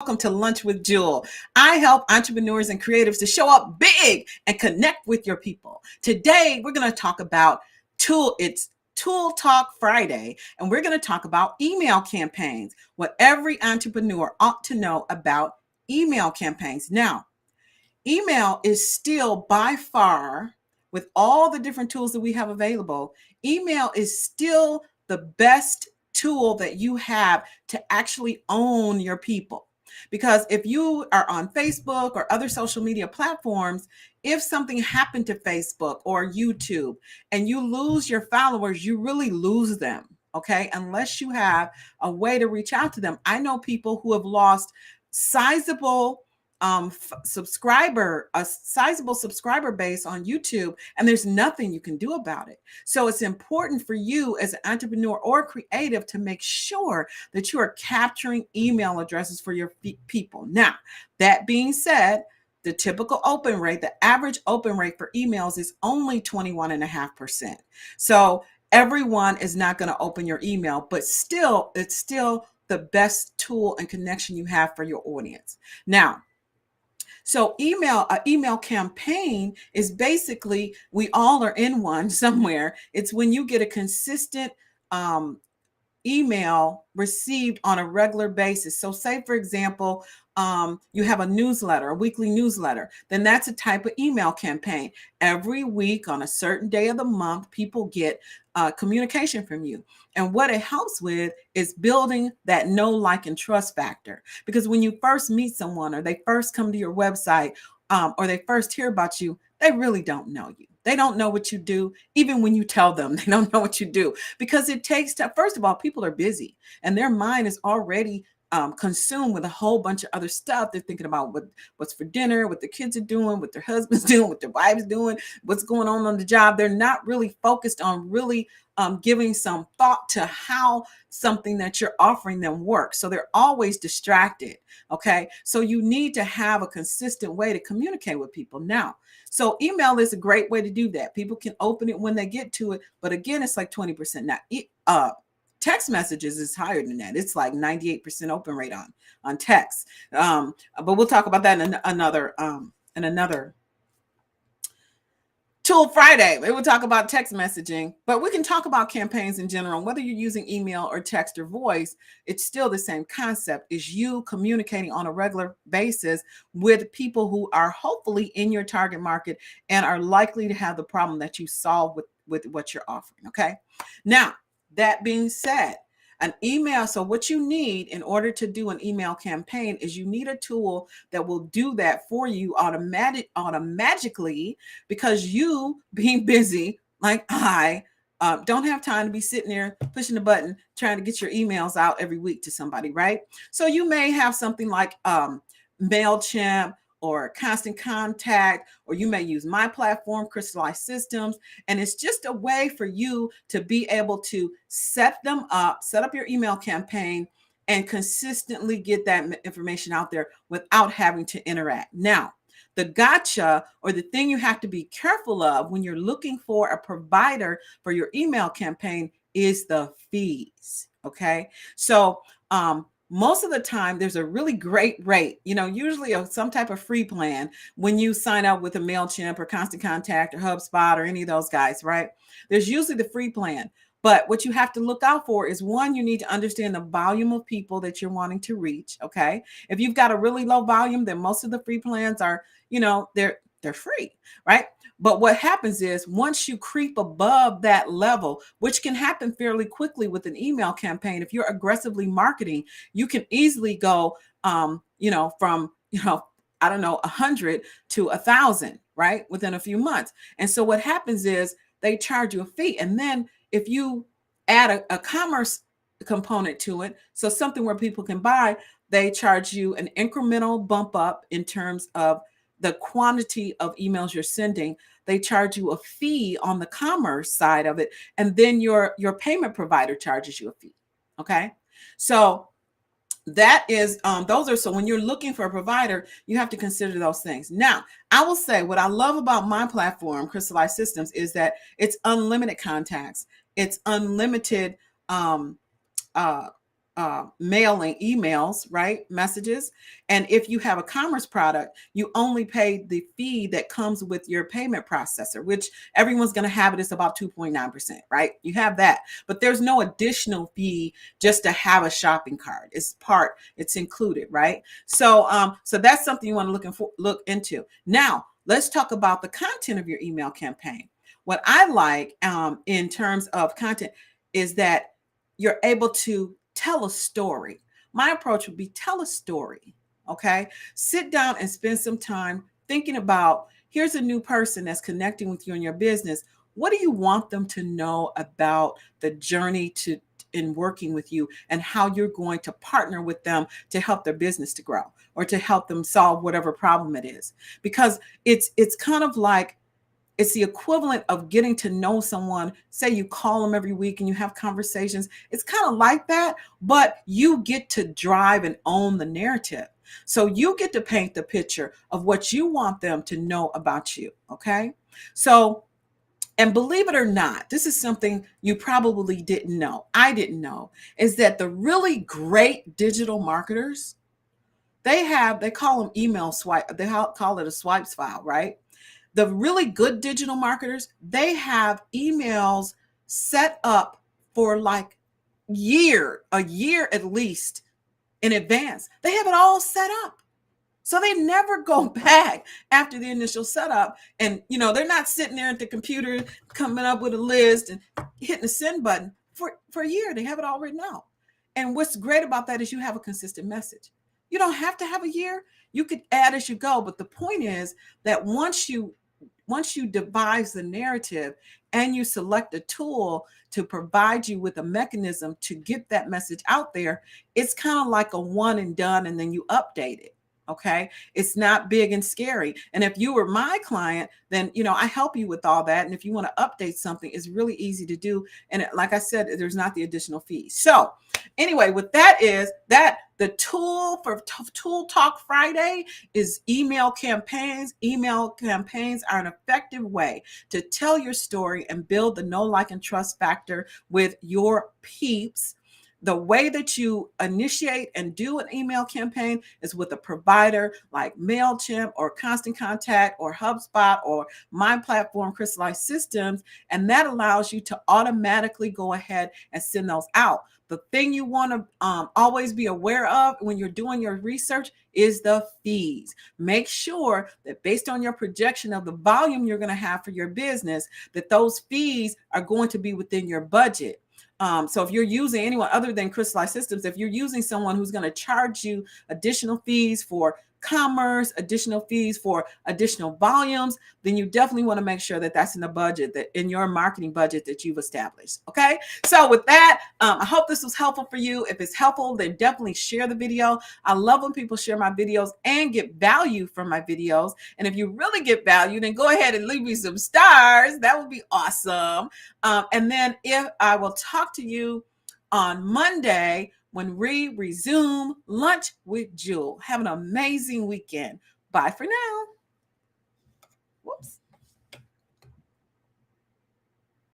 Welcome to Lunch with Jewel. I help entrepreneurs and creatives to show up big and connect with your people. Today, we're going to talk about it's Tool Talk Friday, and we're going to talk about email campaigns, what every entrepreneur ought to know about email campaigns. Now, email is still by far, with all the different tools that we have available, email is still the best tool that you have to actually own your people. Because if you are on Facebook or other social media platforms, if something happened to Facebook or YouTube and you lose your followers, you really lose them. Okay. Unless you have a way to reach out to them. I know people who have lost sizable a sizable subscriber base on YouTube, and there's nothing you can do about it. So it's important for you as an entrepreneur or creative to make sure that you are capturing email addresses for your people. Now, that being said, the typical open rate, the average open rate for emails is only 21.5%. So everyone is not going to open your email, but still, it's still the best tool and connection you have for your audience. Now, so email campaign is basically, we all are in one somewhere. It's when you get a consistent um, email received on a regular basis. So say, for example, you have a newsletter, a weekly newsletter, then that's a type of email campaign. Every week on a certain day of the month, people get communication from you. And what it helps with is building that know, like, and trust factor. Because when you first meet someone or they first come to your website or they first hear about you, they really don't know you. They don't know what you do. Even when you tell them, they don't know what you do, because it takes time. First of all, people are busy and their mind is already consumed with a whole bunch of other stuff. They're thinking about what's for dinner, what the kids are doing, what their husband's doing, what their wives doing, what's going on the job. They're not really focused on really giving some thought to how something that you're offering them works. So they're always distracted. Okay. So you need to have a consistent way to communicate with people. Now, so email is a great way to do that. People can open it when they get to it. But again, it's like 20%. Now, text messages is higher than that. It's like 98% open rate on text. But we'll talk about that in another Tool Friday. We will talk about text messaging, but we can talk about campaigns in general. Whether you're using email or text or voice, it's still the same concept. Is you communicating on a regular basis with people who are hopefully in your target market and are likely to have the problem that you solve with what you're offering. Okay. Now, that being said, an email. So what you need in order to do an email campaign is you need a tool that will do that for you automatically, because you, being busy like I, don't have time to be sitting there pushing the button trying to get your emails out every week to somebody, right? So you may have something like MailChimp or Constant Contact, or you may use my platform, Crystallized Systems. And it's just a way for you to be able to set up your email campaign and consistently get that information out there without having to interact. Now, the gotcha, or the thing you have to be careful of when you're looking for a provider for your email campaign, is the fees. Okay. So, most of the time there's a really great rate, usually some type of free plan when you sign up with a MailChimp or Constant Contact or HubSpot or any of those guys, right? There's usually the free plan. But what you have to look out for is, one, you need to understand the volume of people that you're wanting to reach. Okay. If you've got a really low volume, then most of the free plans are, they're free, right? But what happens is, once you creep above that level, which can happen fairly quickly with an email campaign, if you're aggressively marketing, you can easily go, from, I don't know, 100 to 1,000, right? Within a few months. And so what happens is they charge you a fee. And then if you add a commerce component to it, so something where people can buy, they charge you an incremental bump up in terms of the quantity of emails you're sending. They charge you a fee on the commerce side of it, and then your payment provider charges you a fee. Okay, so that is those are, so when you're looking for a provider, you have to consider those things. Now, I will say what I love about my platform, Crystallized Systems, is that it's unlimited contacts. It's unlimited mailing emails, right? Messages. And if you have a commerce product, you only pay the fee that comes with your payment processor, which everyone's going to have it. It's about 2.9%, right? You have that, but there's no additional fee just to have a shopping cart. It's included, right? So that's something you want to look into. Now, let's talk about the content of your email campaign. What I like in terms of content is that you're able to tell a story. My approach would be tell a story. Okay. Sit down and spend some time thinking about, here's a new person that's connecting with you in your business. What do you want them to know about the journey in working with you, and how you're going to partner with them to help their business to grow, or to help them solve whatever problem it is? Because it's kind of like, it's the equivalent of getting to know someone. Say you call them every week and you have conversations. It's kind of like that, but you get to drive and own the narrative. So you get to paint the picture of what you want them to know about you. Okay. So, and believe it or not, this is something you probably didn't know. I didn't know, is that the really great digital marketers, they call them email swipe. They call it a swipes file, right? The really good digital marketers, they have emails set up for like a year at least in advance. They have it all set up. So they never go back after the initial setup. And, they're not sitting there at the computer coming up with a list and hitting the send button for a year. They have it all written out. And what's great about that is you have a consistent message. You don't have to have a year. You could add as you go. But the point is that once you devise the narrative and you select a tool to provide you with a mechanism to get that message out there, it's kind of like a one and done, and then you update it. Okay. It's not big and scary. And if you were my client, then, I help you with all that. And if you want to update something, it's really easy to do. And like I said, there's not the additional fees. So anyway, with that is that the tool for Tool Talk Friday is email campaigns. Email campaigns are an effective way to tell your story and build the know, like, and trust factor with your peeps. The way that you initiate and do an email campaign is with a provider like MailChimp or Constant Contact or HubSpot or my platform, Crystallized Systems. And that allows you to automatically go ahead and send those out. The thing you want to always be aware of when you're doing your research is the fees. Make sure that based on your projection of the volume you're going to have for your business, that those fees are going to be within your budget. So if you're using anyone other than Crystallized Systems, if you're using someone who's going to charge you additional fees for commerce, additional fees for additional volumes, then you definitely want to make sure that that's in the budget, that in your marketing budget that you've established. Okay. So with that, I hope this was helpful for you. If it's helpful, then definitely share the video. I love when people share my videos and get value from my videos. And if you really get value, then go ahead and leave me some stars. That would be awesome. And then if I will talk to you on Monday when we resume Lunch with Jewel. Have an amazing weekend. Bye for now. Whoops.